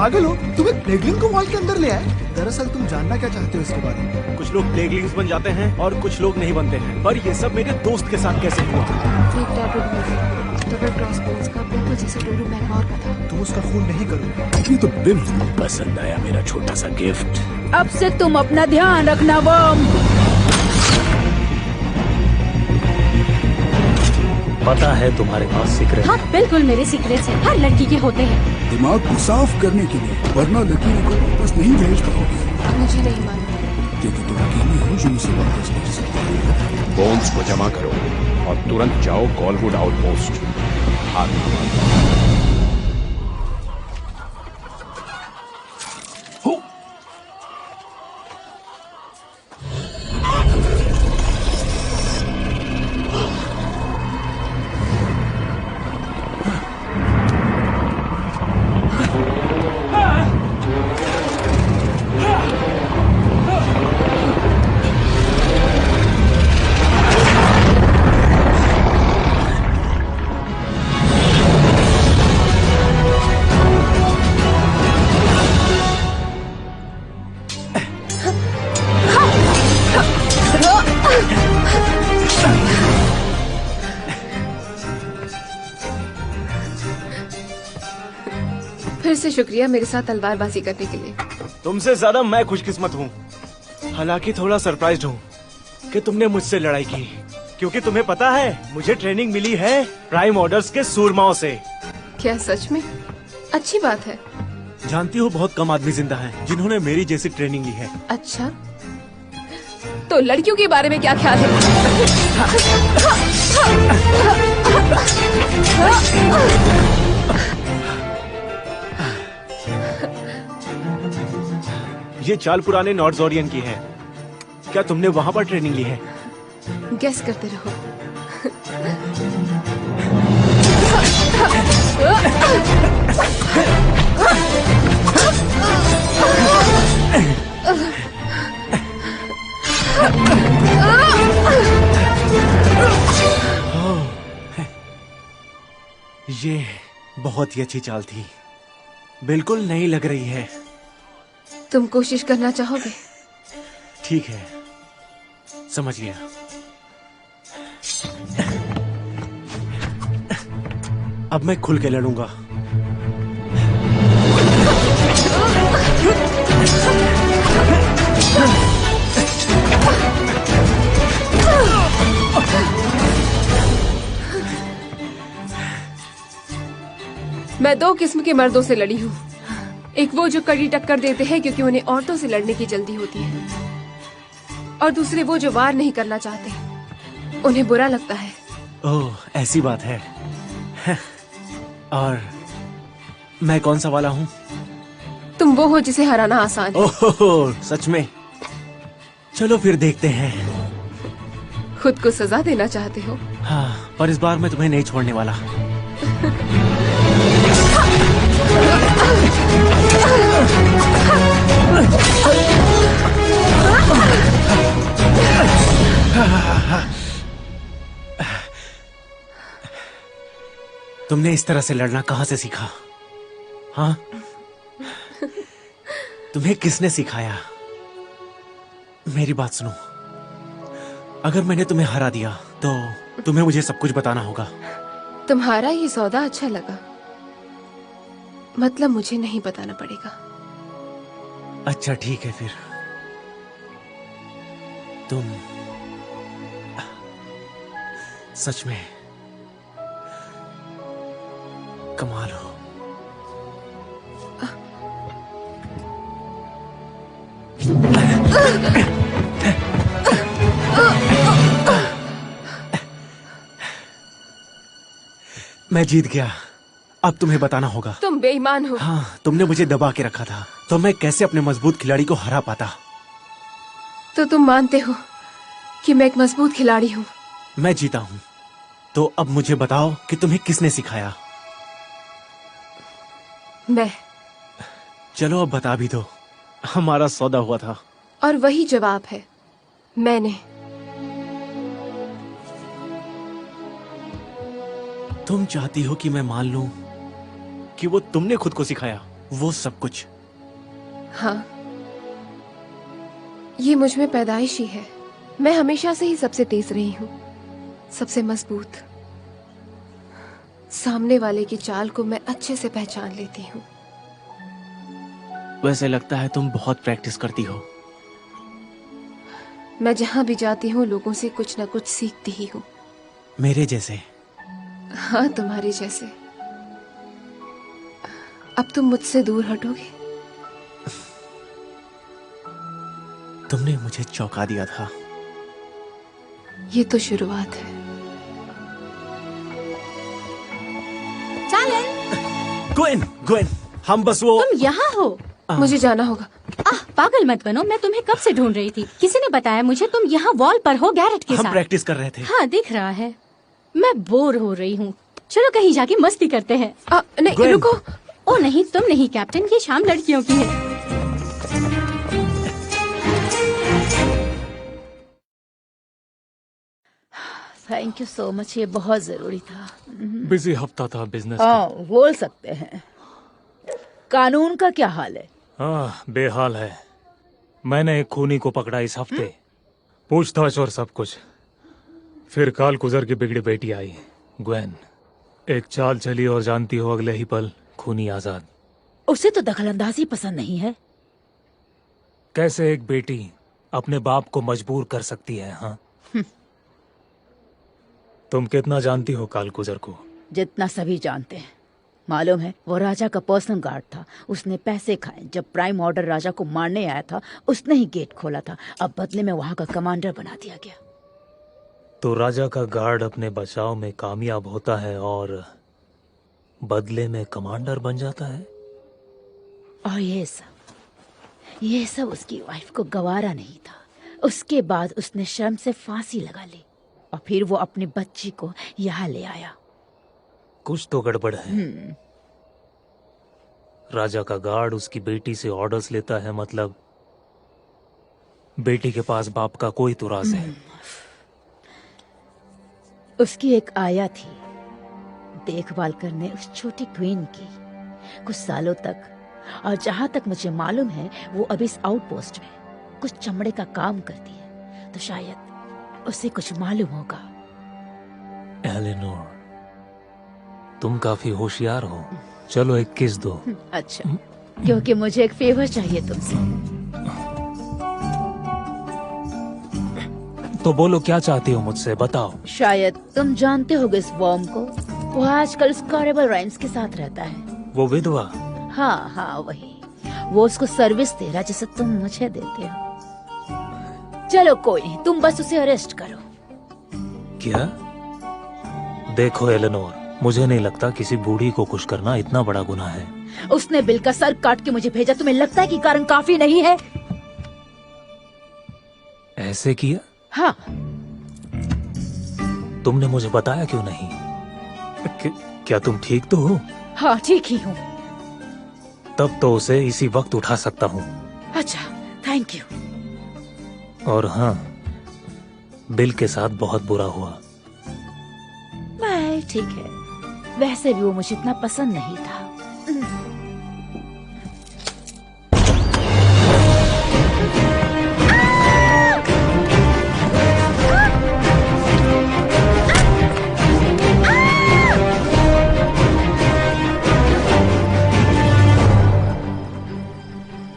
पागल हो? तुम एक प्लेगलिंग को वॉल के अंदर ले आए? दरअसल तुम जानना क्या चाहते हो इसके बारे में? कुछ लोग प्लेगलिंग्स बन जाते हैं और कुछ लोग नहीं बनते हैं, पर ये सब मेरे दोस्त के साथ कैसे हुआ? एक टैबलेट मिली, डबल क्रॉस बोन्स का, बिल्कुल जैसे डोडो मैगमोर का था। तुम उसका खून नहीं करोगे? ये तो बिल्कुल पसंद आया मेरा छोटा सा गिफ्ट। अब से तुम अपना ध्यान रखना वर्म। पता है तुम्हारे पास सीक्रेट? हाँ बिल्कुल, मेरे सीक्रेट्स हैं, हर लड़की के होते हैं। दिमाग को साफ करने के लिए, वरना लकीरों को वापस नहीं भेज पाओगे। मुझे नहीं मालूम, क्योंकि तुम अकेले हो जो इसे वापस भेज सकते। बोन्स को जमा करो और तुरंत जाओ कॉलवुड आउटपोस्ट। फिर से शुक्रिया मेरे साथ तलवारबाजी करने के लिए। तुमसे ज्यादा मैं खुशकिस्मत हूँ। हालांकि थोड़ा सरप्राइज्ड हूँ कि तुमने मुझसे लड़ाई की, क्योंकि तुम्हें पता है मुझे ट्रेनिंग मिली है प्राइम ऑर्डर्स के सूरमाओं से। क्या सच में? अच्छी बात है। जानती हो बहुत कम आदमी जिंदा हैं जिन्होंने मेरी जैसी ट्रेनिंग ली है। अच्छा, तो लड़कियों के बारे में क्या ख्याल है? ये चाल पुराने नॉर्थ-जोरियन की है। क्या तुमने वहाँ पर ट्रेनिंग ली है? गेस करते रहो। ये बहुत ही अच्छी चाल थी, बिल्कुल नई लग रही है। तुम कोशिश करना चाहोगे? ठीक है, समझ गया। अब मैं खुल के लड़ूंगा। मैं दो किस्म के मर्दों से लड़ी हूँ। एक वो जो कड़ी टक्कर देते हैं क्योंकि उन्हें औरतों से लड़ने की जल्दी होती है, और दूसरे वो जो वार नहीं करना चाहते, उन्हें बुरा लगता है। ओह, ऐसी बात है। और मैं कौन सा वाला हूँ? तुम वो हो जिसे हराना आसान है। ओह, सच में? चलो फिर देखते हैं। खुद को सजा देना चाहते हो? हाँ, पर इस बार मैं तुम्हें नहीं छोड़ने वाला। तुमने इस तरह से लड़ना कहाँ से सीखा? हाँ? तुम्हें किसने सिखाया? मेरी बात सुनो, अगर मैंने तुम्हें हरा दिया तो तुम्हें मुझे सब कुछ बताना होगा। तुम्हारा ये सौदा अच्छा लगा, मतलब मुझे नहीं बताना पड़ेगा। अच्छा ठीक है, फिर तुम सच में कमाल हो। मैं जीत गया, अब तुम्हें बताना होगा। तुम बेईमान हो। हाँ, तुमने मुझे दबा के रखा था, तो मैं कैसे अपने मजबूत खिलाड़ी को हरा पाता? तो तुम मानते हो कि मैं एक मजबूत खिलाड़ी हूँ? मैं जीता हूँ, तो अब मुझे बताओ कि तुम्हें किसने सिखाया? मैं। चलो अब बता भी दो, हमारा सौदा हुआ था। और वही जवाब है, मैंने। तुम चाहती हो कि मैं मान लूं कि वो तुमने खुद को सिखाया? वो सब कुछ। हाँ, ये मुझ में पैदाइशी है। मैं हमेशा से ही सबसे तेज रही हूँ, सबसे मजबूत। सामने वाले की चाल को मैं अच्छे से पहचान लेती हूँ। वैसे लगता है तुम बहुत प्रैक्टिस करती हो। मैं जहाँ भी जाती हूँ लोगों से कुछ न कुछ सीखती ही हूँ। मेरे जैसे। हाँ, तुम्हारे जैसे। अब तुम मुझसे दूर हटोगे? तुमने मुझे चौंका दिया था। ये तो शुरुआत है। चालन, ग्वेन, ग्वेन, हम बस वो। तुम यहाँ हो? मुझे जाना होगा। पागल मत बनो, मैं तुम्हें कब से ढूंढ रही थी। किसी ने बताया मुझे तुम यहाँ वॉल पर हो गैरेट के हम साथ। प्रैक्टिस कर रहे थे। हाँ, दिख रहा है। मैं बोर हो रही हूँ, चलो कहीं जाके मस्ती करते हैं। नहीं, ग्वेन। रुको। ओ नहीं, तुम नहीं कैप्टन, ये शाम लड़कियों की है। थैंक यू सो मच, ये बहुत जरूरी था। बिजी हफ्ता था बिजनेस हाँ, बोल सकते हैं। कानून का क्या हाल है? हाँ, बेहाल है। मैंने एक खूनी को पकड़ा इस हफ्ते, पूछताछ और सब कुछ। फिर काल गुजर की बिगड़ी बेटी आई ग्वेन, एक चाल चली और जानती हो अगले ही पल खूनी आजाद। उसे तो दखलंदाजी पसंद नहीं है। कैसे एक बेटी अपने बाप को मजबूर कर सकती है? हाँ, तुम कितना जानती हो काल गुजर को? जितना सभी जानते हैं। मालूम है, वो राजा का पर्सनल गार्ड था। उसने पैसे खाए। जब प्राइम ऑर्डर राजा को मारने आया था, उसने ही गेट खोला था। अब बदले में वहाँ का कमांडर बना दिया गया। तो राजा का गार्ड अपने बचाव में कामयाब होता है और बदले में कमांडर बन जाता है। और ये सब उसकी वाइफ को गवारा नहीं था। उसके बाद उसने शर्म से फांसी लगा ली और फिर वो अपनी बच्ची को यहाँ ले आया। कुछ तो गड़बड़ है। राजा का गार्ड उसकी बेटी से ऑर्डर्स लेता है, मतलब बेटी के पास बाप का कोई तो राज है। उसकी एक आया थी देखभाल करने उस छोटी क्वीन की कुछ सालों तक। और जहां तक मुझे मालूम है, वो अभी इस आउटपोस्ट में कुछ चमड़े का काम करती है। तो शायद उसे कुछ मालूम होगा। एलेनोर, तुम काफी होशियार हो। चलो एक किस दो। अच्छा, क्योंकि मुझे एक फेवर चाहिए तुमसे। तो बोलो क्या चाहती हो मुझसे, बताओ। शायद तुम जानते होगे इस वॉर्म को। वो आजकल स्कॉरेबल राइम्स के साथ रहता है। वो विधवा? हाँ, वही। वो उसको सर्विस दे रहा जिसे तुम मुझे देते हो। चलो कोई नहीं, तुम बस उसे अरेस्ट करो। क्या? देखो एलेनोर, मुझे नहीं लगता किसी बूढ़ी को खुश करना इतना बड़ा गुनाह है। उसने बिल का सर काट के मुझे भेजा। तुम्हें लगता है कि कारण काफी नहीं है? ऐसे किया? हाँ। तुमने मुझे बताया क्यों नहीं? क्या तुम ठीक तो हो? हाँ, ठीक ही हूँ। तब तो उसे इसी वक्त उठा सकता हूँ। अच्छा, थैंक यू। और हाँ, बिल के साथ बहुत बुरा हुआ। नहीं, ठीक है। वैसे भी वो मुझे इतना पसंद नहीं था।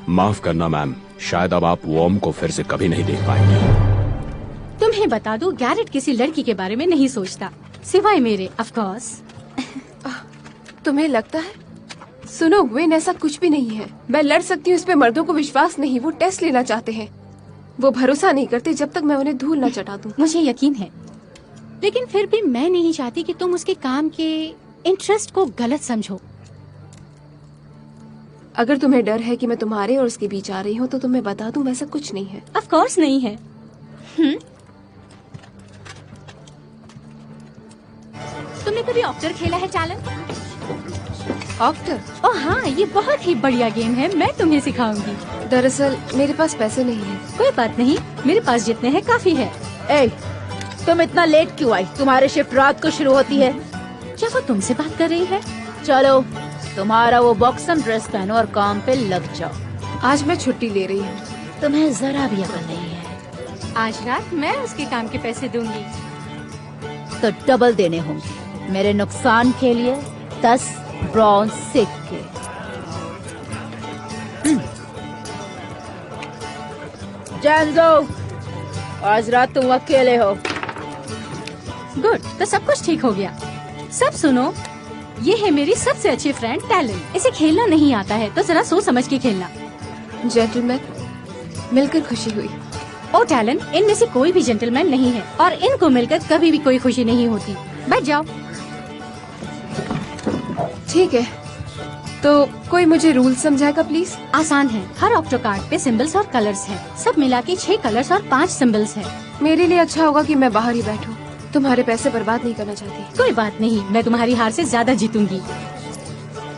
माफ करना मैम, शायद अब आप वॉर्म को फिर से कभी नहीं देख पाएंगे। तुम्हें बता दूं, गैरेट किसी लड़की के बारे में नहीं सोचता, सिवाय मेरे, ऑफ कोर्स। तुम्हें लगता है? सुनो ग्वेन, ऐसा कुछ भी नहीं है। मैं लड़ सकती हूँ, इस पे मर्दों को विश्वास नहीं। वो टेस्ट लेना चाहते हैं। वो भरोसा नहीं करते जब तक मैं उन्हें धूल न चटा दूं। मुझे यकीन है, लेकिन फिर भी मैं नहीं चाहती कि तुम उसके काम के इंटरेस्ट को गलत समझो। अगर तुम्हें डर है कि मैं तुम्हारे और उसके बीच आ रही हूँ, तो तुम्हें बता दूं, वैसा कुछ नहीं है। ऑफ कोर्स नहीं है। तुमने कभी ऑक्टर खेला है चालन? ऑक्टर? ओह हाँ, ये बहुत ही बढ़िया गेम है, मैं तुम्हें सिखाऊंगी। दरअसल मेरे पास पैसे नहीं है। कोई बात नहीं, मेरे पास जितने हैं काफी है। ए, तुम इतना लेट क्यों आई? तुम्हारी शिफ्ट रात को शुरू होती है। क्या वो तुमसे बात कर रही है? चलो तुम्हारा वो बॉक्सम ड्रेस पहनो और काम पे लग जाओ। आज मैं छुट्टी ले रही हूँ। तुम्हें जरा भी अकल नहीं है आज रात मैं उसके काम के पैसे दूंगी। तो डबल देने होंगे। मेरे नुकसान के लिए 10 ब्रॉन्ज सिक्के। जैंजो, आज रात तुम अकेले हो। गुड, तो सब कुछ ठीक हो गया। सब सुनो, ये है मेरी सबसे अच्छी फ्रेंड टैलन। इसे खेलना नहीं आता है तो जरा सोच समझ के खेलना। जेंटलमैन, मिलकर खुशी हुई। ओ टैलन, इनमें से कोई भी जेंटलमैन नहीं है और इनको मिलकर कभी भी कोई खुशी नहीं होती। बैठ जाओ। ठीक है, तो कोई मुझे रूल समझाएगा प्लीज? आसान है। हर ऑक्टो कार्ड पे सिंबल्स और कलर्स हैं। सब मिला के 6 कलर्स और 5 सिंबल्स हैं। मेरे लिए अच्छा होगा कि मैं बाहर ही बैठूं। तुम्हारे पैसे बर्बाद नहीं करना चाहती। कोई बात नहीं, मैं तुम्हारी हार से ज्यादा जीतूंगी।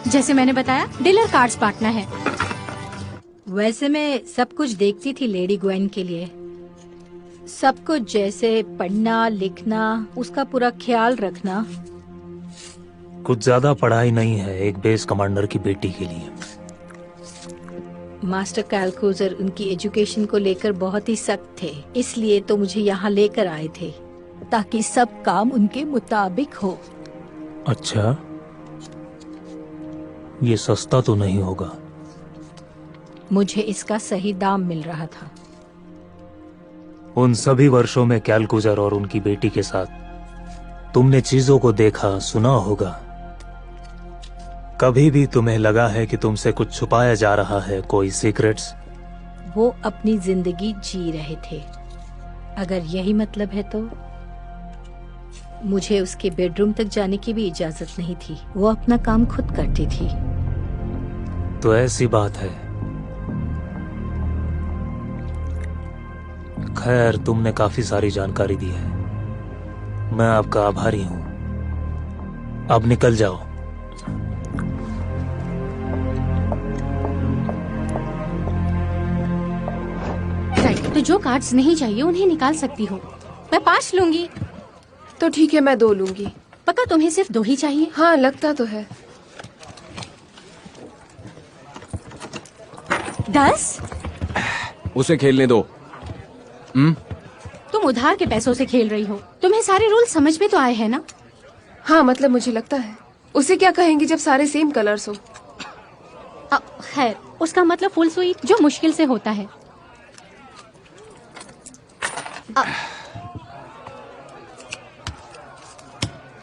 जैसे मैंने बताया, डीलर कार्ड्स बांटना है। वैसे मैं सब कुछ देखती थी लेडी ग्वेन के लिए। सब कुछ, जैसे पढ़ना, लिखना, उसका पूरा ख्याल रखना। कुछ ज्यादा पढ़ाई नहीं है एक बेस कमांडर की बेटी के लिए। मास्टर कैलकूजर उनकी एजुकेशन को लेकर बहुत ही सख्त थे, इसलिए तो मुझे यहाँ लेकर आए थे ताकि सब काम उनके मुताबिक हो। अच्छा, ये सस्ता तो नहीं होगा। मुझे इसका सही दाम मिल रहा था। उन सभी वर्षों में कैलकुजर और उनकी बेटी के साथ तुमने चीजों को देखा, सुना होगा। कभी भी तुम्हें लगा है कि तुमसे कुछ छुपाया जा रहा है, कोई सीक्रेट्स? वो अपनी जिंदगी जी रहे थे। अगर यही मतलब है तो मुझे उसके बेडरूम तक जाने की भी इजाजत नहीं थी। वो अपना काम खुद करती थी। तो ऐसी बात है। खैर, तुमने काफी सारी जानकारी दी है। मैं आपका आभारी हूं। अब निकल जाओ। राइट, तो जो कार्ड्स नहीं चाहिए उन्हें निकाल सकती हो। मैं 5 लूंगी। तो ठीक है, मैं 2 लूंगी। पक्का तुम्हें सिर्फ 2 ही चाहिए? हाँ, लगता तो है। 10? उसे खेलने दो। तुम उधार के पैसों से खेल रही हो। तुम्हें सारे रूल समझ में तो आए हैं ना? हाँ, मतलब मुझे लगता है। उसे क्या कहेंगे जब सारे सेम कलर्स हो? खैर, उसका मतलब फुल स्वीट, जो मुश्किल से होता है।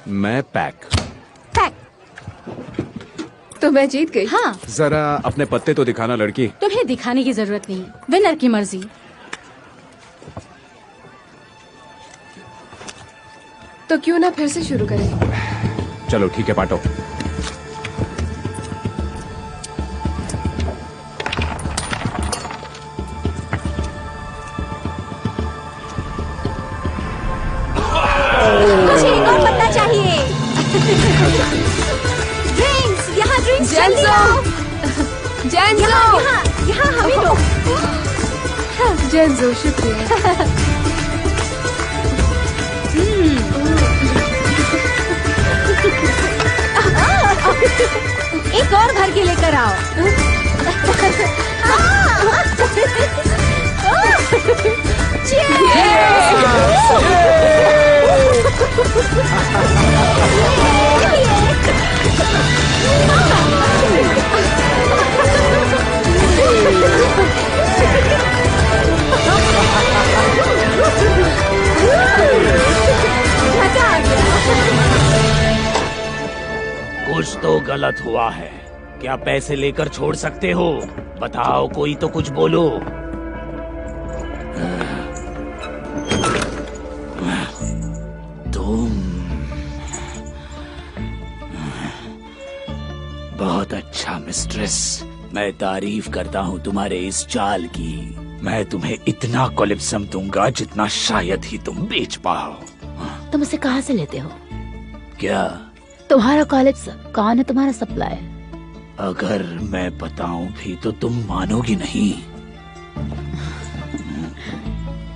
मैं पैक। तो मैं जीत गई। हाँ, जरा अपने पत्ते तो दिखाना लड़की। तुम्हें दिखाने की जरूरत नहीं, विनर की मर्जी। तो क्यों ना फिर से शुरू करें? चलो ठीक है, पाटो। मुझे एक और पत्ता चाहिए। ड्रिंक्स, यहाँ ड्रिंक्स जल्दी आओ। जेंजो, यहाँ हमें दो। जेंजो, शुक्रिया। एक और भर के लेकर आओ। मजा आ गया। कुछ तो गलत हुआ है। क्या पैसे लेकर छोड़ सकते हो? बताओ, कोई तो कुछ बोलो। तुम बहुत अच्छा मिस्ट्रेस। मैं तारीफ करता हूँ तुम्हारे इस चाल की। मैं तुम्हें इतना कोलिप्सम दूंगा जितना शायद ही तुम बेच पाओ। तुम उसे कहाँ से लेते हो? क्या? तुम्हारा कॉलेज कौन है तुम्हारा सप्लाई? अगर मैं बताऊं भी तो तुम मानोगी नहीं।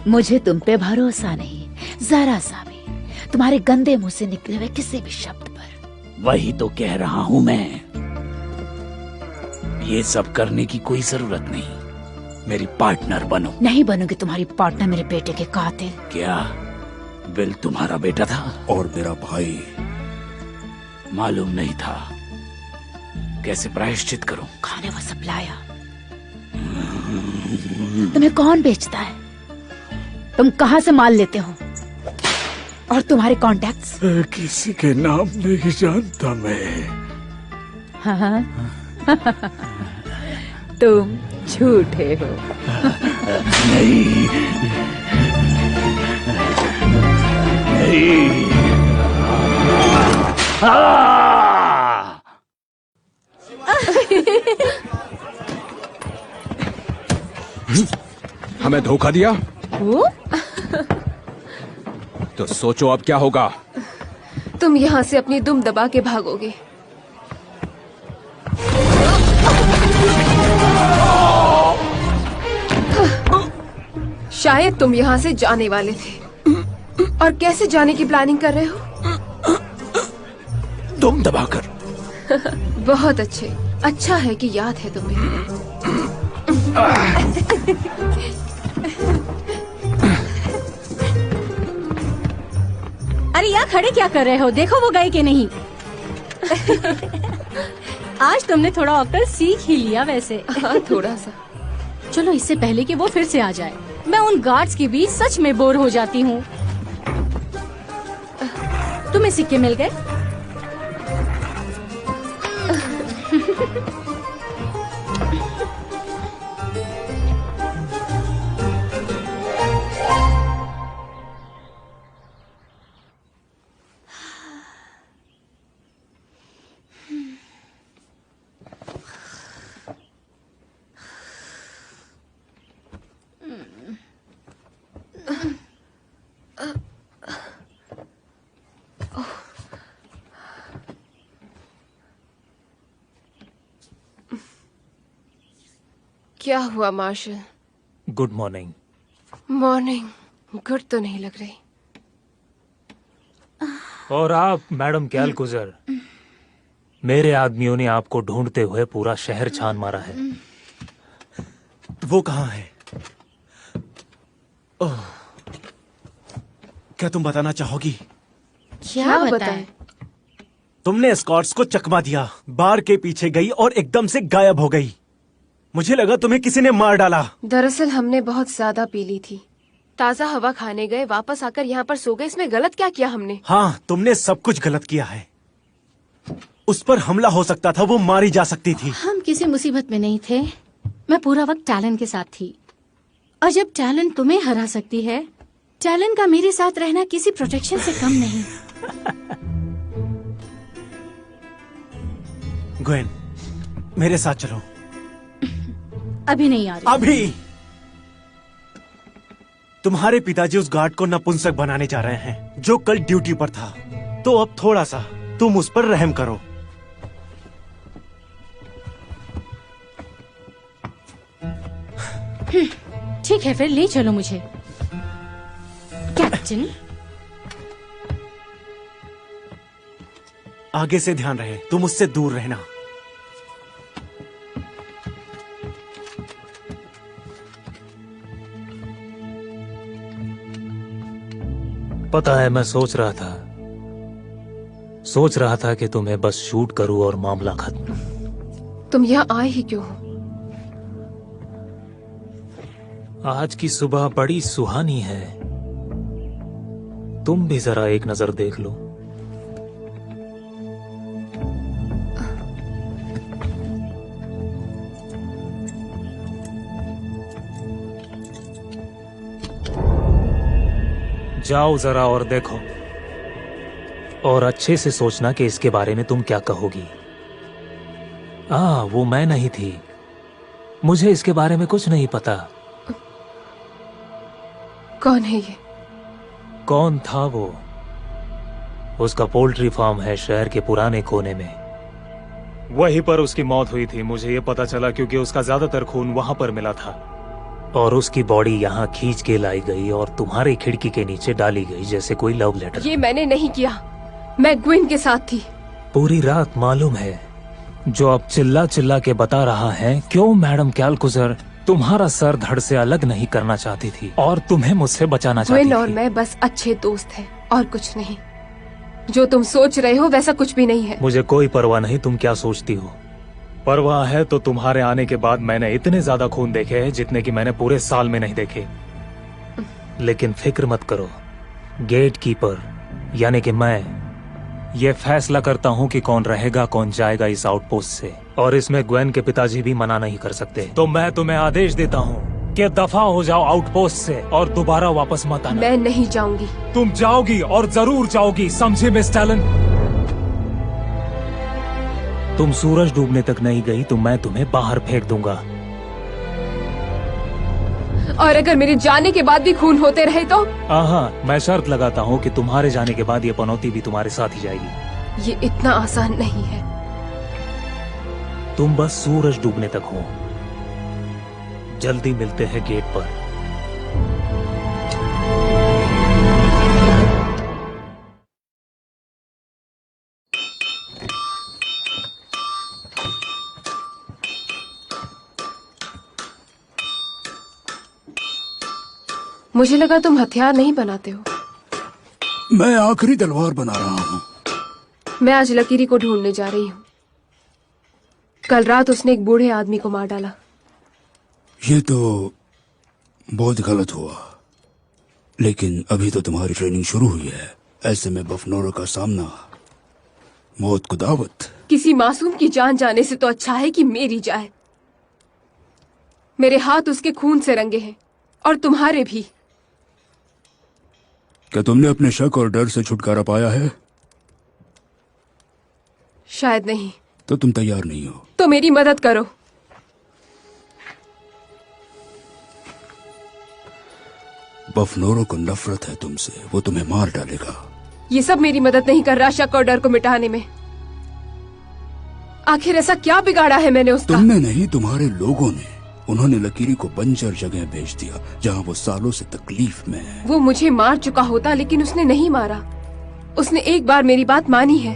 मुझे तुम पे भरोसा नहीं, जरा सा भी। तुम्हारे गंदे मुंह से निकले हुए किसी भी शब्द पर। वही तो कह रहा हूँ मैं। ये सब करने की कोई जरूरत नहीं, मेरी पार्टनर बनो। नहीं बनूंगी तुम्हारी पार्टनर, मेरे बेटे के कातिल। क्या बिल तुम्हारा बेटा था? और मेरा भाई। मालूम नहीं था। कैसे प्रायश्चित करूं? खाने वो सब लाया। तुम्हें कौन बेचता है? तुम कहाँ से माल लेते हो? और तुम्हारे कॉन्टैक्ट्स? किसी के नाम नहीं जानता मैं। हाँ। तुम झूठे हो। नहीं नहीं। हमें धोखा दिया तो सोचो अब क्या होगा। तुम यहाँ से अपनी दुम दबा के भागोगे। शायद तुम यहाँ से जाने वाले थे। और कैसे जाने की प्लानिंग कर रहे हो? दुम दबाकर। बहुत अच्छे। अच्छा है कि याद है तुम्हें। अरे यहाँ खड़े क्या कर रहे हो? देखो वो गए कि नहीं। आज तुमने थोड़ा अक्ल सीख ही लिया वैसे। हाँ, थोड़ा सा। चलो इससे पहले कि वो फिर से आ जाए, मैं उन गार्ड्स के बीच सच में बोर हो जाती हूँ। तुम्हें सिक्के मिल गए? क्या हुआ Marshall? Good morning. Morning good तो नहीं लग रही। और आप मैडम कैलकुजर, मेरे आदमियों ने आपको ढूंढते हुए पूरा शहर छान मारा है। वो कहाँ है? ओह, क्या तुम बताना चाहोगी? क्या बताएं? तुमने एस्कॉर्ट्स को चकमा दिया, बार के पीछे गई और एकदम से गायब हो गई। मुझे लगा तुम्हें किसी ने मार डाला। दरअसल हमने बहुत ज्यादा पी ली थी। ताजा हवा खाने गए, वापस आकर यहाँ पर सो गए। इसमें गलत क्या किया हमने? हाँ, तुमने सब कुछ गलत किया है। उस पर हमला हो सकता था, वो मारी जा सकती थी। हम किसी मुसीबत में नहीं थे। मैं पूरा वक्त टैलेंट के साथ थी, और जब टैलेंट तुम्हें हरा सकती है, टैलेंट का मेरे साथ रहना किसी प्रोटेक्शन से कम नहीं। ग्वेन, मेरे साथ चलो। अभी नहीं आ रही। अभी तुम्हारे पिताजी उस गार्ड को नपुंसक बनाने जा रहे हैं जो कल ड्यूटी पर था। तो अब थोड़ा सा तुम उस पर रहम करो। ठीक है, फिर ले चलो मुझे। कैप्टन, आगे से ध्यान रहे, तुम उससे दूर रहना। पता है, मैं सोच रहा था कि तुम्हें बस शूट करूं और मामला खत्म। तुम यहाँ आए ही क्यों? आज की सुबह बड़ी सुहानी है, तुम भी जरा एक नजर देख लो। जाओ जरा और देखो, और अच्छे से सोचना कि इसके बारे में तुम क्या कहोगी। वो मैं नहीं थी, मुझे इसके बारे में कुछ नहीं पता। कौन है ये? कौन था वो? उसका पोल्ट्री फार्म है शहर के पुराने कोने में, वहीं पर उसकी मौत हुई थी। मुझे ये पता चला क्योंकि उसका ज्यादातर खून वहां पर मिला था, और उसकी बॉडी यहाँ खींच के लाई गई और तुम्हारी खिड़की के नीचे डाली गई जैसे कोई लव लेटर। ये मैंने नहीं किया, मैं ग्वेन के साथ थी। पूरी रात मालूम है जो अब चिल्ला चिल्ला के बता रहा है क्यों मैडम कैलकुजर तुम्हारा सर धड़ से अलग नहीं करना चाहती थी और तुम्हें मुझसे बचाना चाहती ग्वेन थी। और मैं बस अच्छे दोस्त हैं और कुछ नहीं। जो तुम सोच रहे हो वैसा कुछ भी नहीं है। मुझे कोई परवाह नहीं तुम क्या सोचती हो। परवाह है तो तुम्हारे आने के बाद मैंने इतने ज्यादा खून देखे हैं जितने कि मैंने पूरे साल में नहीं देखे। लेकिन फिक्र मत करो, गेट कीपर यानी कि मैं ये फैसला करता हूँ कि कौन रहेगा कौन जाएगा इस आउटपोस्ट से, और इसमें ग्वेन के पिताजी भी मना नहीं कर सकते। तो मैं तुम्हें आदेश देता हूँ कि दफा हो जाओ आउटपोस्ट से और दोबारा वापस मत आना। मैं नहीं जाऊंगी। तुम जाओगी और जरूर जाओगी, समझे मिस टैलन? तुम सूरज डूबने तक नहीं गई तो मैं तुम्हें बाहर फेंक दूंगा। और अगर मेरे जाने के बाद भी खून होते रहे तो? हाँ, मैं शर्त लगाता हूँ कि तुम्हारे जाने के बाद ये पनौती भी तुम्हारे साथ ही जाएगी। ये इतना आसान नहीं है। तुम बस सूरज डूबने तक हो। जल्दी मिलते हैं गेट पर। मुझे लगा तुम हथियार नहीं बनाते हो। मैं आखिरी तलवार बना रहा हूँ। मैं आज लकीरी को ढूंढने जा रही हूँ। कल रात उसने एक बूढ़े आदमी को मार डाला। ये तो बहुत गलत हुआ, लेकिन अभी तो तुम्हारी ट्रेनिंग शुरू हुई है। ऐसे में बफनोरो का सामना, मौत को दावत। किसी मासूम की जान जाने से तो अच्छा है कि मेरी जाए। मेरे हाथ उसके खून से रंगे हैं और तुम्हारे भी। क्या तुमने अपने शक और डर से छुटकारा पाया है? शायद नहीं। तो तुम तैयार नहीं हो? तो मेरी मदद करो। बफनोरो को नफरत है तुमसे, वो तुम्हें मार डालेगा। ये सब मेरी मदद नहीं कर रहा शक और डर को मिटाने में। आखिर ऐसा क्या बिगाड़ा है मैंने उसका? तुमने नहीं, तुम्हारे लोगों ने। उन्होंने लकीरी को बंजर जगह भेज दिया जहाँ वो सालों से तकलीफ में है। वो मुझे मार चुका होता लेकिन उसने नहीं मारा। उसने एक बार मेरी बात मानी है।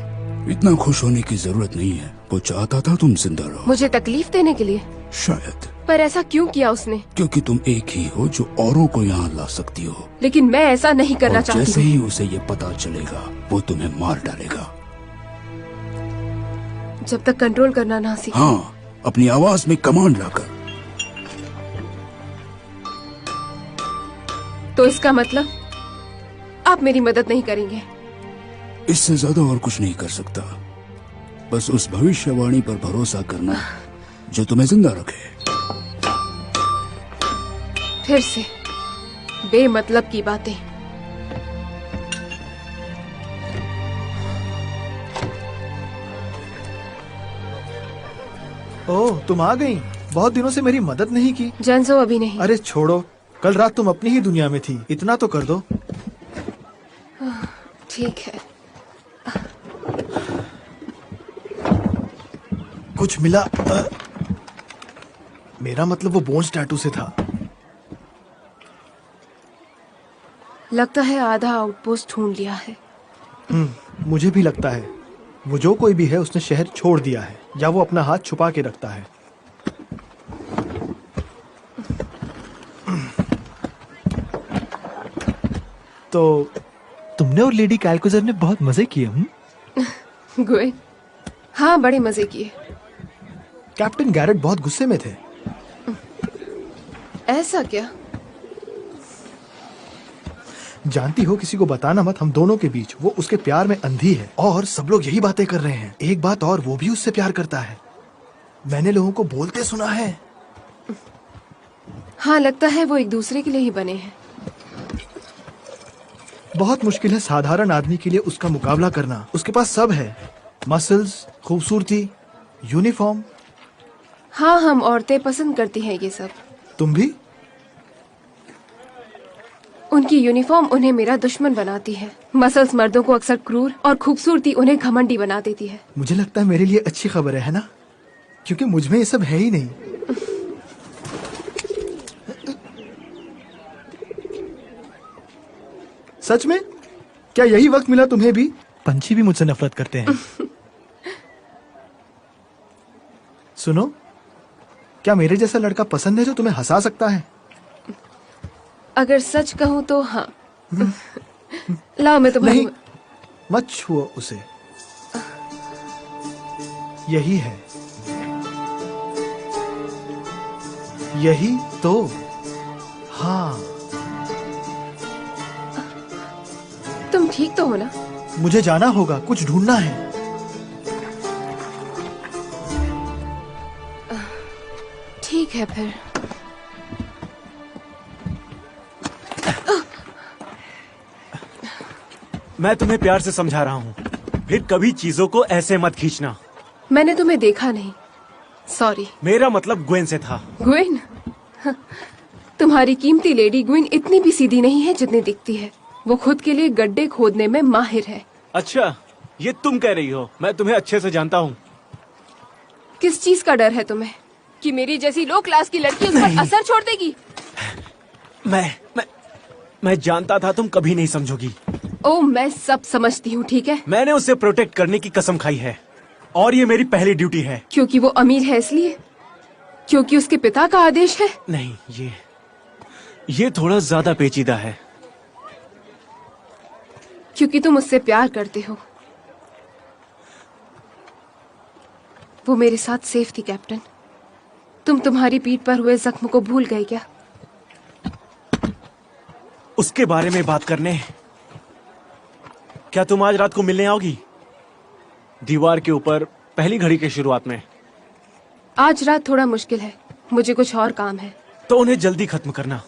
इतना खुश होने की जरूरत नहीं है। वो चाहता था तुम जिंदा रहो। मुझे तकलीफ देने के लिए? शायद। पर ऐसा क्यों किया उसने? क्योंकि तुम एक ही हो जो औरों को यहाँ ला सकती हो। लेकिन मैं ऐसा नहीं करना और चाहती। जैसे ही उसे ये पता चलेगा वो तुम्हें मार डालेगा। जब तक कंट्रोल करना ना सीखे। हाँ, अपनी आवाज में कमांड लाकर। तो इसका मतलब आप मेरी मदद नहीं करेंगे? इससे ज्यादा और कुछ नहीं कर सकता। बस उस भविष्यवाणी पर भरोसा करना जो तुम्हें जिंदा रखे। फिर से बेमतलब की बातें। ओह, तुम आ गई। बहुत दिनों से मेरी मदद नहीं की। जैनसो अभी नहीं। अरे छोड़ो, कल रात तुम अपनी ही दुनिया में थी। इतना तो कर दो। ठीक है। कुछ मिला? मेरा मतलब वो बोन्स टैटू से था। लगता है आधा आउटपोस्ट ढूंढ लिया है। मुझे भी लगता है वो जो कोई भी है उसने शहर छोड़ दिया है या वो अपना हाथ छुपा के रखता है। तो तुमने और लेडी कैलकुजर ने बहुत मजे किए। गुए, हाँ बड़े मजे किए। कैप्टन गैरेट बहुत गुस्से में थे। ऐसा क्या? जानती हो, किसी को बताना मत हम दोनों के बीच। वो उसके प्यार में अंधी है और सब लोग यही बातें कर रहे हैं। एक बात और, वो भी उससे प्यार करता है। मैंने लोगों को बोलते सुना है। हाँ, लगता है वो एक दूसरे के लिए ही बने हैं। बहुत मुश्किल है साधारण आदमी के लिए उसका मुकाबला करना। उसके पास सब है, मसल्स, खूबसूरती, यूनिफॉर्म। हाँ, हम औरतें पसंद करती हैं ये सब। तुम भी? उनकी यूनिफॉर्म उन्हें मेरा दुश्मन बनाती है। मसल्स मर्दों को अक्सर क्रूर और खूबसूरती उन्हें घमंडी बना देती है। मुझे लगता है मेरे लिए अच्छी खबर है ना? क्योंकि मुझ में ये सब है ही नहीं। सच में? क्या यही वक्त मिला तुम्हें भी? पंछी भी मुझसे नफरत करते हैं। सुनो, क्या मेरे जैसा लड़का पसंद है जो तुम्हें हंसा सकता है? अगर सच कहूँ तो हाँ। लाओ मैं तुम्हारी नहीं, मत छुओ उसे। यही है, यही तो। हाँ, तुम ठीक तो हो ना? मुझे जाना होगा, कुछ ढूंढना है। ठीक है फिर। मैं तुम्हें प्यार से समझा रहा हूँ, फिर कभी चीजों को ऐसे मत खींचना। मैंने तुम्हें देखा नहीं, सॉरी। मेरा मतलब ग्वेन से था। ग्वेन? तुम्हारी कीमती लेडी ग्वेन इतनी भी सीधी नहीं है जितनी दिखती है। वो खुद के लिए गड्ढे खोदने में माहिर है। अच्छा, ये तुम कह रही हो? मैं तुम्हें अच्छे से जानता हूँ। किस चीज का डर है तुम्हें? कि मेरी जैसी लो क्लास की लड़की उस पर असर छोड़ देगी? मैं जानता था तुम कभी नहीं समझोगी। ओ, मैं सब समझती हूँ, ठीक है। मैंने उसे प्रोटेक्ट करने की कसम खाई है और ये मेरी पहली ड्यूटी है। क्योंकि वो अमीर है इसलिए? क्योंकि उसके पिता का आदेश है? नहीं, ये थोड़ा ज्यादा पेचीदा है। क्योंकि तुम उससे प्यार करते हो। वो मेरे साथ सेफ थी कैप्टन। तुम तुम्हारी पीठ पर हुए जख्म को भूल गए क्या? उसके बारे में बात करने क्या तुम आज रात को मिलने आओगी? दीवार के ऊपर पहली घड़ी के शुरुआत में। आज रात थोड़ा मुश्किल है, मुझे कुछ और काम है। तो उन्हें जल्दी खत्म करना,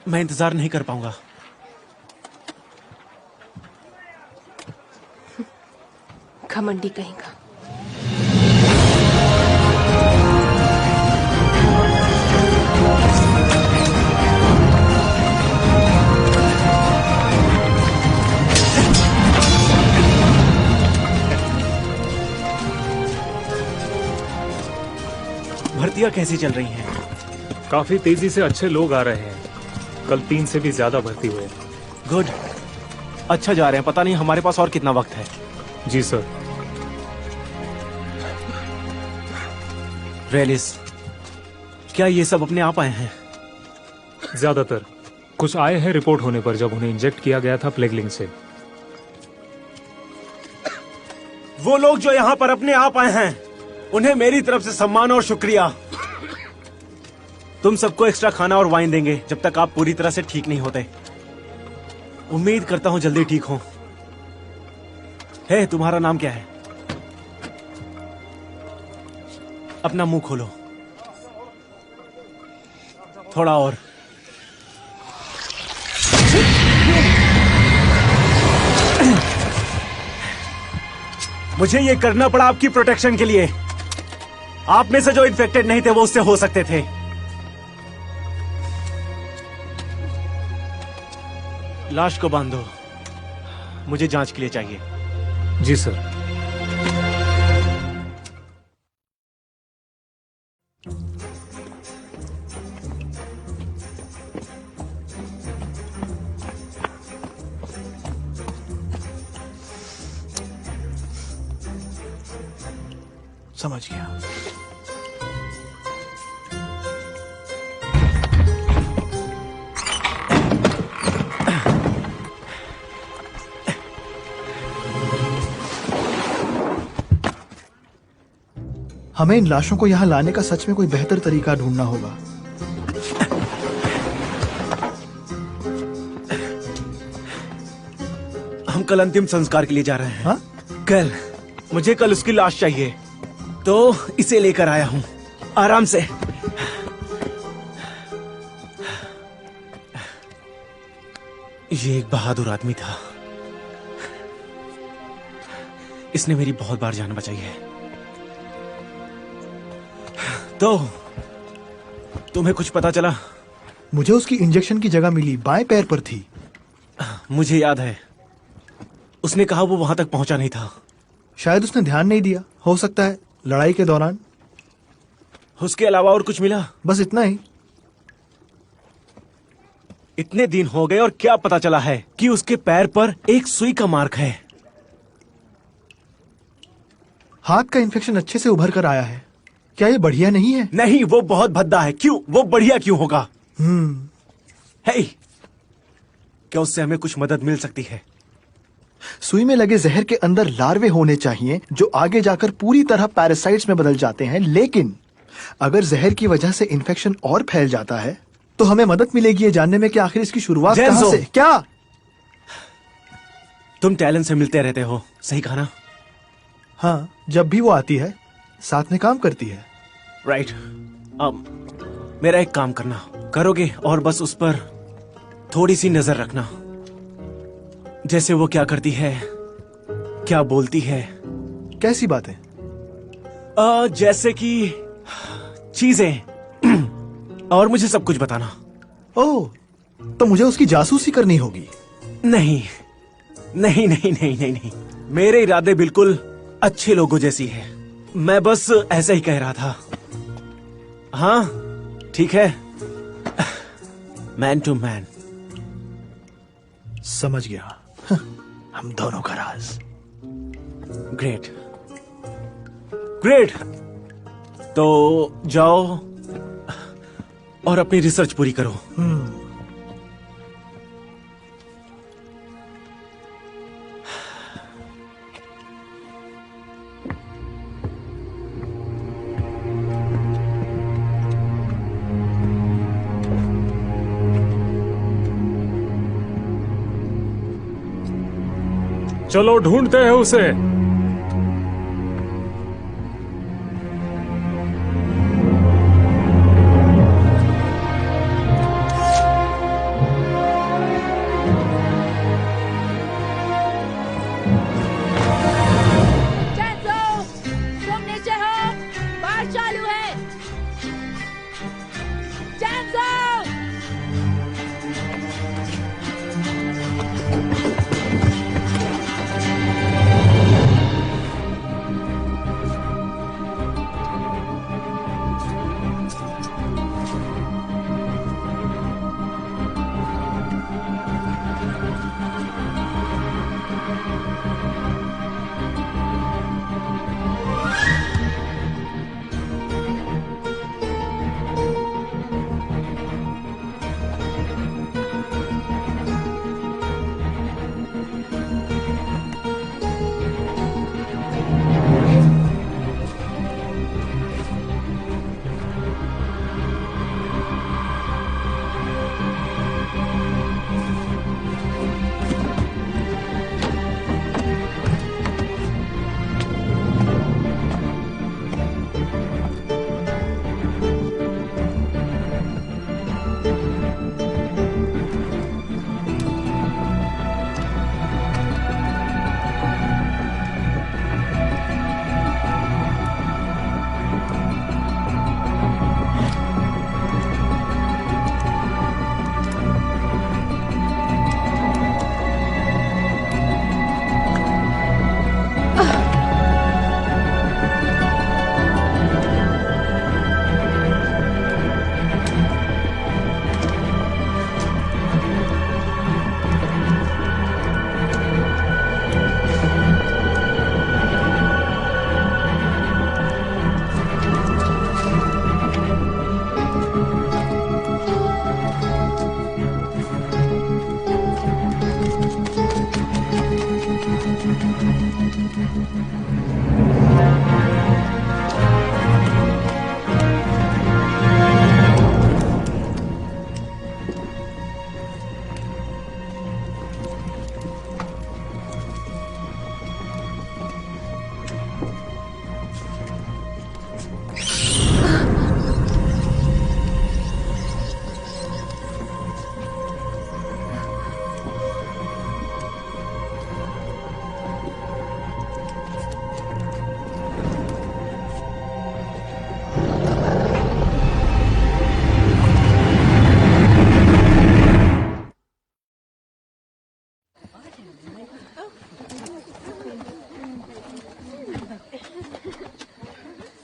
मैं इंतजार नहीं कर पाऊंगा। घमंडी कहीं का। भर्तियां कैसी चल रही हैं? काफी तेजी से अच्छे लोग आ रहे हैं। कल 3 से भी ज्यादा भर्ती हुए। गुड, अच्छा जा रहे हैं। पता नहीं हमारे पास और कितना वक्त है। जी सर। रेलिस, क्या ये सब अपने आप आए हैं? ज्यादातर। कुछ आए हैं रिपोर्ट होने पर जब उन्हें इंजेक्ट किया गया था प्लेगलिंग से। वो लोग जो यहाँ पर अपने आप आए हैं, उन्हें मेरी तरफ से सम्मान और शुक्रिया। तुम सबको एक्स्ट्रा खाना और वाइन देंगे जब तक आप पूरी तरह से ठीक नहीं होते। उम्मीद करता हूं जल्दी ठीक हो। है, तुम्हारा नाम क्या है? अपना मुंह खोलो। थोड़ा और। मुझे ये करना पड़ा आपकी प्रोटेक्शन के लिए। आप में से जो इन्फेक्टेड नहीं थे वो उससे हो सकते थे। लाश को बांधो, मुझे जांच के लिए चाहिए। जी सर। समझ गया। हमें इन लाशों को यहाँ लाने का सच में कोई बेहतर तरीका ढूंढना होगा। हम कल अंतिम संस्कार के लिए जा रहे हैं। हाँ? कल मुझे कल उसकी लाश चाहिए, तो इसे लेकर आया हूँ। आराम से। ये एक बहादुर आदमी था। इसने मेरी बहुत बार जान बचाई है। तो तुम्हें कुछ पता चला? मुझे उसकी इंजेक्शन की जगह मिली, बाएं पैर पर थी। मुझे याद है, उसने कहा वो वहां तक पहुंचा नहीं था। शायद उसने ध्यान नहीं दिया, हो सकता है लड़ाई के दौरान। उसके अलावा और कुछ मिला? बस इतना ही। इतने दिन हो गए और क्या पता चला है कि उसके पैर पर एक सुई का मार्क है। हाथ का इन्फेक्शन अच्छे से उभर कर आया है। क्या ये बढ़िया नहीं है? नहीं, वो बहुत भद्दा है। क्यों? वो बढ़िया क्यों होगा? हे, क्या उससे हमें कुछ मदद मिल सकती है? सुई में लगे जहर के अंदर लार्वे होने चाहिए जो आगे जाकर पूरी तरह पैरासाइट्स में बदल जाते हैं, लेकिन अगर जहर की वजह से इन्फेक्शन और फैल जाता है तो हमें मदद मिलेगी ये जानने में कि आखिर इसकी शुरुआत कहां से। क्या तुम टैलेंट से मिलते रहते हो, सही कहा ना? हाँ, जब भी वो आती है साथ में काम करती है। राइट। मेरा एक काम करना करोगे और बस उस पर थोड़ी सी नजर रखना, जैसे वो क्या करती है, क्या बोलती है। कैसी बातें? जैसे कि चीजें, और मुझे सब कुछ बताना। ओह, तो मुझे उसकी जासूसी करनी होगी। नहीं नहीं नहीं नहीं नहीं नहीं, मेरे इरादे बिल्कुल अच्छे लोगों जैसी है। मैं बस ऐसा ही कह रहा था। हाँ ठीक है, मैन टू मैन। समझ गया। हम दोनों का राज। Great great. तो जाओ और अपनी रिसर्च पूरी करो। चलो ढूंढते हैं उसे। तुम नीचे हो, बाहर चालू है।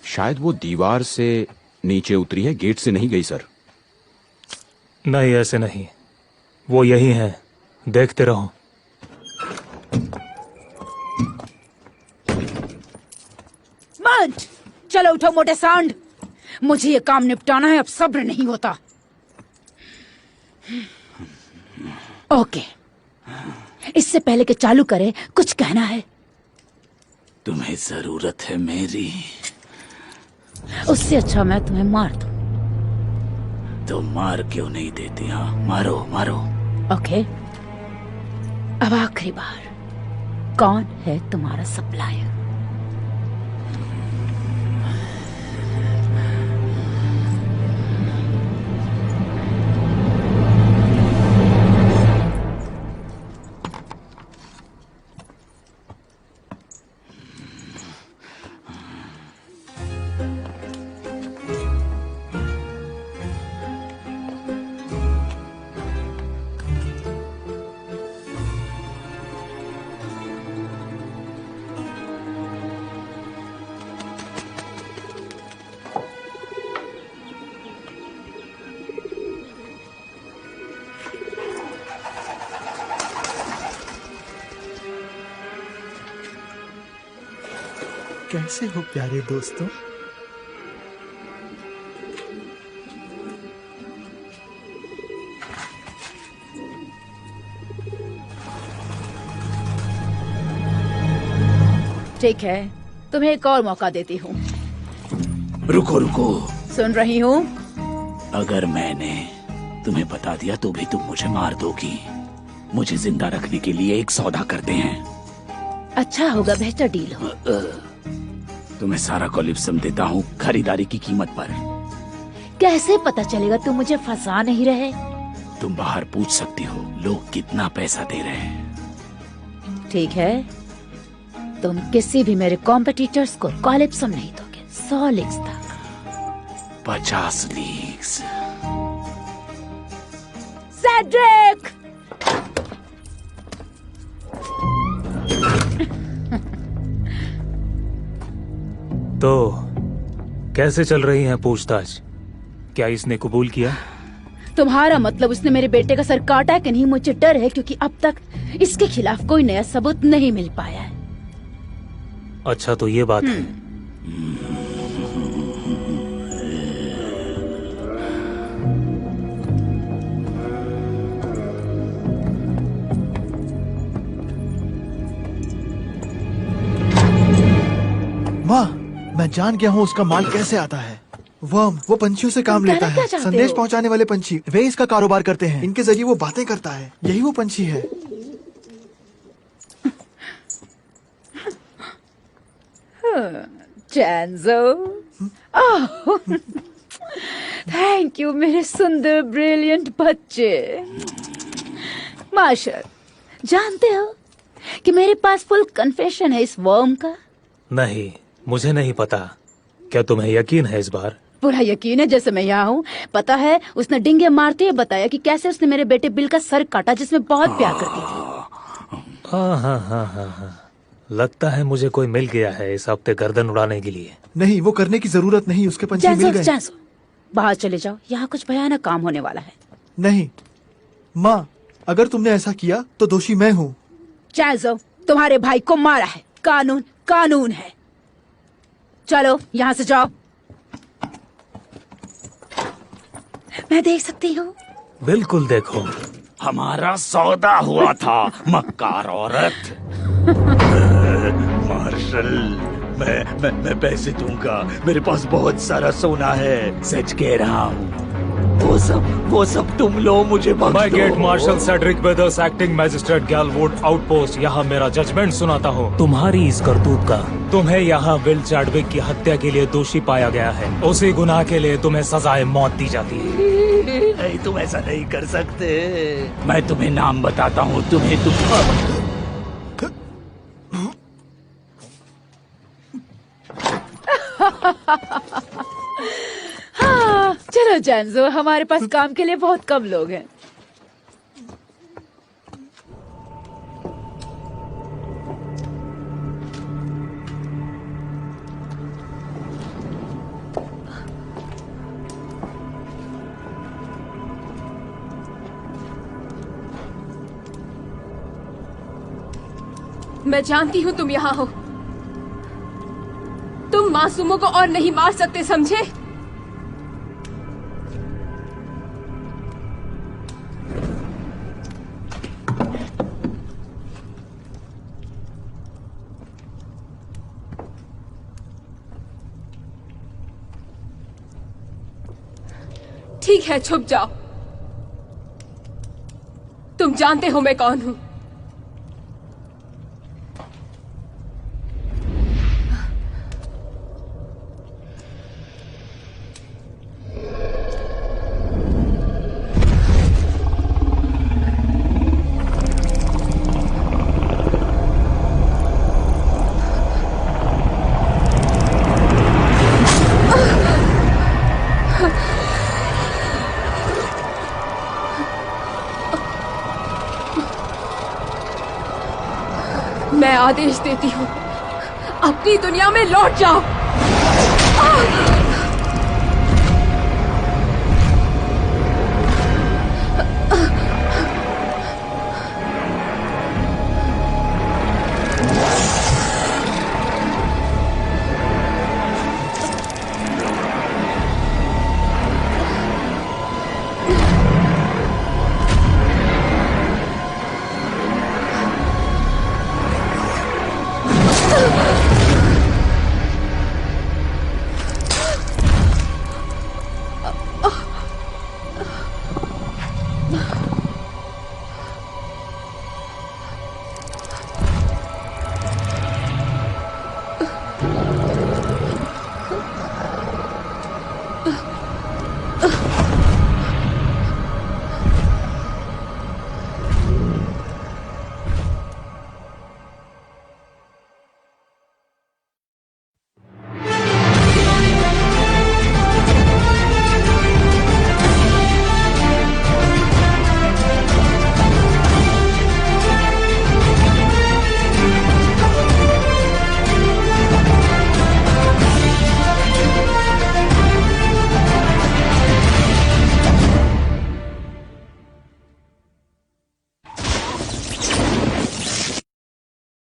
शायद वो दीवार से नीचे उतरी है, गेट से नहीं गई सर। नहीं, ऐसे नहीं, वो यही है, देखते रहो। मत चलो उठो मोटे सांड, मुझे ये काम निपटाना है, अब सब्र नहीं होता। ओके, इससे पहले कि चालू करे कुछ कहना है? तुम्हें जरूरत है मेरी? उससे अच्छा मैं तुम्हें मार दूं। तो मार क्यों नहीं देती? हाँ, मारो मारो। ओके, अब आखिरी बार, कौन है तुम्हारा सप्लायर? कैसे हो प्यारे दोस्तों? ठीक है, तुम्हें एक और मौका देती हूँ। रुको रुको, सुन रही हूँ। अगर मैंने तुम्हें बता दिया तो भी तुम मुझे मार दोगी। मुझे जिंदा रखने के लिए एक सौदा करते हैं। अच्छा होगा, बेहतर डील हो। तुम्हें सारा कॉलिप्सम देता हूँ खरीदारी की कीमत पर। कैसे पता चलेगा तुम मुझे फंसा नहीं रहे? तुम बाहर पूछ सकती हो लोग कितना पैसा दे रहे हैं। ठीक है, तुम किसी भी मेरे कॉम्पिटिटर्स को कॉलिप्सम नहीं दोगे। 100 लीग्स तक। 50 लीग्स। सेड्रिक! तो कैसे चल रही है पूछताछ? क्या इसने कबूल किया? तुम्हारा मतलब उसने मेरे बेटे का सर काटा है कि नहीं? मुझे डर है क्योंकि अब तक इसके खिलाफ कोई नया सबूत नहीं मिल पाया है। अच्छा, तो ये बात है। माँ, मैं जान गया हूँ उसका माल कैसे आता है। वर्म, वो पंछियों से काम लेता है। संदेश पहुँचाने वाले पंछी, वे इसका कारोबार करते हैं। इनके जरिए वो बातें करता है। यही वो पंछी है। चैंजो, थैंक यू मेरे सुंदर ब्रिलियंट बच्चे। मार्शल, जानते हो कि मेरे पास फुल कन्फेशन है इस वर्म का? नहीं, मुझे नहीं पता। क्या तुम्हें यकीन है इस बार? पूरा यकीन है, जैसे मैं यहाँ हूँ। पता है, उसने डिंगे मारते हुए बताया कि कैसे उसने मेरे बेटे बिल का सर काटा, जिसमें बहुत प्यार करती थी। हाँ। लगता है मुझे कोई मिल गया है इस हफ्ते गर्दन उड़ाने के लिए। नहीं, वो करने की जरूरत नहीं, उसके पंछी मिल गए। चैंसो, बाहर चले जाओ, यहाँ कुछ भयानक काम होने वाला है। नहीं माँ, अगर तुमने ऐसा किया तो दोषी मैं हूँ। चैंसो, तुम्हारे भाई को मारा है। कानून कानून है। चलो यहाँ से जाओ। मैं देख सकती हूँ? बिल्कुल देखो। हमारा सौदा हुआ था, मक्कार औरत। मार्शल, मैं पैसे दूंगा। मेरे पास बहुत सारा सोना है, सच कह रहा हूँ। वो सब तुम लो, मुझे बख्श दो। मैं gate marshal Cedric Weathers, acting magistrate Galwood outpost, यहाँ मेरा जजमेंट सुनाता हूँ। तुम्हारी इस करतूत का तुम्हें यहाँ विल चैडविक की हत्या के लिए दोषी पाया गया है। उसी गुनाह के लिए तुम्हें सजाए मौत दी जाती है। नहीं, तुम ऐसा नहीं कर सकते। मैं तुम्हें नाम बताता हूँ, तुम्हें हाँ, चलो चैंसो, हमारे पास काम के लिए बहुत कम लोग हैं। मैं जानती हूँ तुम यहाँ हो। तुम मासूमों को और नहीं मार सकते, समझे? ठीक है, छुप जाओ। तुम जानते हो मैं कौन हूं। मैं आदेश देती हूँ, अपनी दुनिया में लौट जाओ।